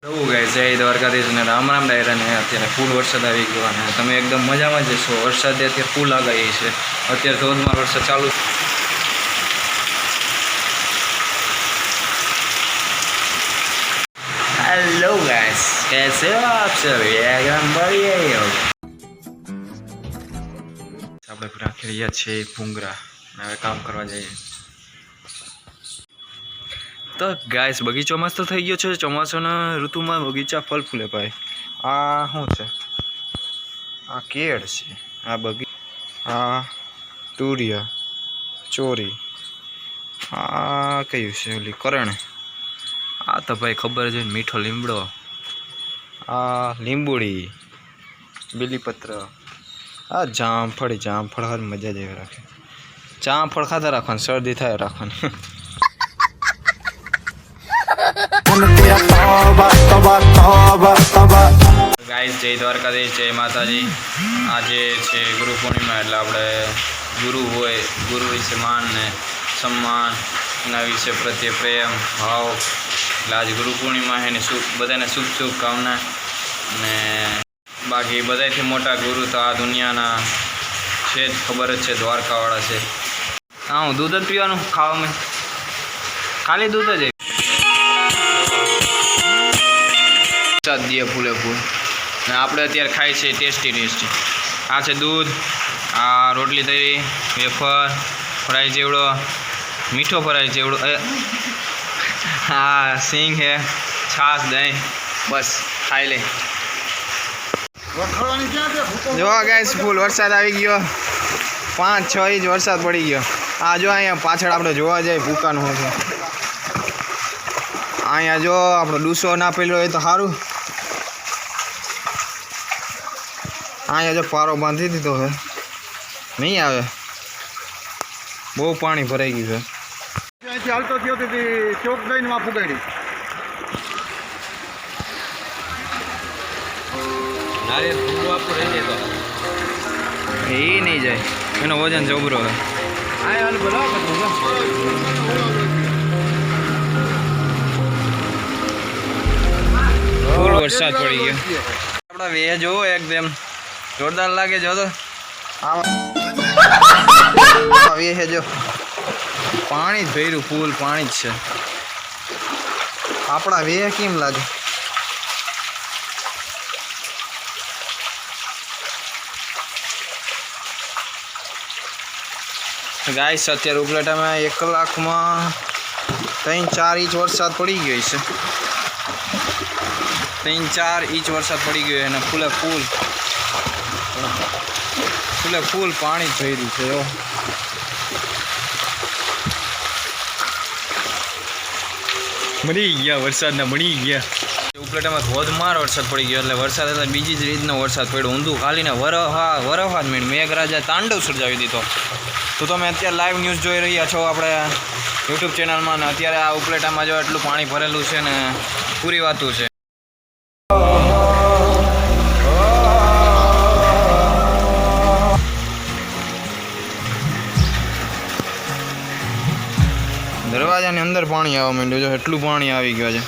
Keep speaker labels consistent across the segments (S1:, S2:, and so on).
S1: એવું ગાય જય દ્વારકાધીશ ને રામ રામ ડાયરા ને અત્યારે ફૂલ વરસાદ આવી ગયો અને તમે એકદમ મજામાં જ છો. વરસાદ અત્યારે ફૂલ આગાહી છે. અત્યારે ધોધમાર વરસાદ ચાલુ. હેલો ગાઈસ, कैसे हो आप सभी? एकदम बढ़िया हो. આપણે રાખી રહ્યા છીએ ભૂંગરા. હવે કામ કરવા જઈએ. તો ગાઈસ, બગીચો મસ્ત થઈ ગયો છે. ચોમાસાના ઋતુમાં બગીચા ફળ ફૂલે ભાઈ. આ શું છે? આ કેળ છે. આ આ તુરિયા, ચોરી. આ કયું છે? ઓલી કરણ. આ તો ભાઈ ખબર છે, મીઠો લીમડો. આ લીંબુડી, બીલીપત્ર. આ જામફળ હર મજા જ રાખે. જામફળ ખાતા રાખવાનું, શરદી થાય રાખવાનું. ગાઈસ, જય દ્વારકાધીશ, જય માતાજી. આજે છે ગુરુ પૂર્ણિમા, એટલે આપણે ગુરુ હોય, ગુરુ વિશે માન ને સન્માન, એના વિશે પ્રત્યે પ્રેમ ભાવ. એટલે આજે ગુરુ પૂર્ણિમા છે ને બધાને શુભકામના. ને બાકી બધાથી મોટા ગુરુ તો આ દુનિયાના છે જ, ખબર જ છે, દ્વારકાવાળા છે. હા, હું દૂધ જ પીવાનું ખાવામાં, ખાલી દૂધ જ. દે ફૂલે ફૂલ. ને આપણે અત્યારે ખાઈ છે ટેસ્ટી. આ છે દૂધ, આ રોટલી તરી, વેફર ફરાઈ જેવડો, મીઠો ફરાઈ જેવડો, હા સિંગ છે, છાશ, દહીં. બસ ખાઈ લે. જો ગાઈસ, ફૂલ વરસાદ આવી ગયો. 5-6 ઇંચ વરસાદ પડી ગયો. આ જો અહીંયા પાછળ આપણે જોવા જાય ભૂકાનું હોય. અહીંયા જો આપણો ડૂસો ના પેલો હોય તો સારું. અહીંયા જો પારો બાંધી દીધો છે, નહીં આવે. બહુ પાણી ભરાઈ ગયું છે. અહીંથી હાલતો થયો ચોક દઈને માં ફુગાડી. એ નહીં જાય, એનો વજન જબરો છે. ફૂલ વરસાદ પડી ગયો. આપણા વે જોવો એકદમ જોરદાર લાગે. જો તો વે છે, જો પાણી જ ભર્યું, ફૂલ પાણી જ છે. આપણા વે કેમ લાગે? ગાઈસ, અત્યારે ઉપલેટામાં 1 કલાકમાં 3-4 ઇંચ વરસાદ પડી ગયો છે. 3-4 ઇંચ વરસાદ પડી ગયો અને ફૂલે ફૂલ પાણી જ ભર્યું છે. મળી ગયા વરસાદના, મળી ગયા. ઉપલેટામાં ધોધમાર વરસાદ પડી ગયો. એટલે વરસાદ એટલે બીજી જ રીતનો વરસાદ પડ્યો. ઊંધું ખાલીને વરફા જ મેઘરાજા તાંડવ સર્જાવી દીધો. તો તમે અત્યારે લાઈવ ન્યૂઝ જોઈ રહ્યા છો આપણે યુટ્યુબ ચેનલમાં. ને અત્યારે આ ઉપલેટામાં જો એટલું પાણી ભરેલું છે ને પૂરી વાતું છે. દરવાજાની અંદર પાણી આવવા માંડ્યું છે, એટલું પાણી આવી ગયું છે.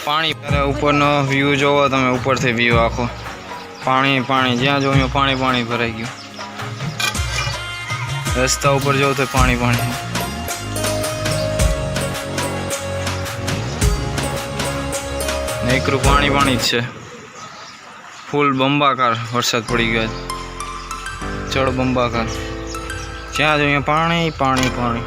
S1: પાણી ઉપરનો વ્યૂ જોવો તમે, ઉપરથી વ્યૂ આખો પાણી જ્યાં જોયું પાણી ભરાઈ ગયું. રસ્તા ઉપર જવું તો પાણી. એકરું પાણી જ છે. ફૂલ બંબાકાર વરસાદ પડી ગયો છે, જળ બંબાકાર. જ્યાં જોઈએ પાણી.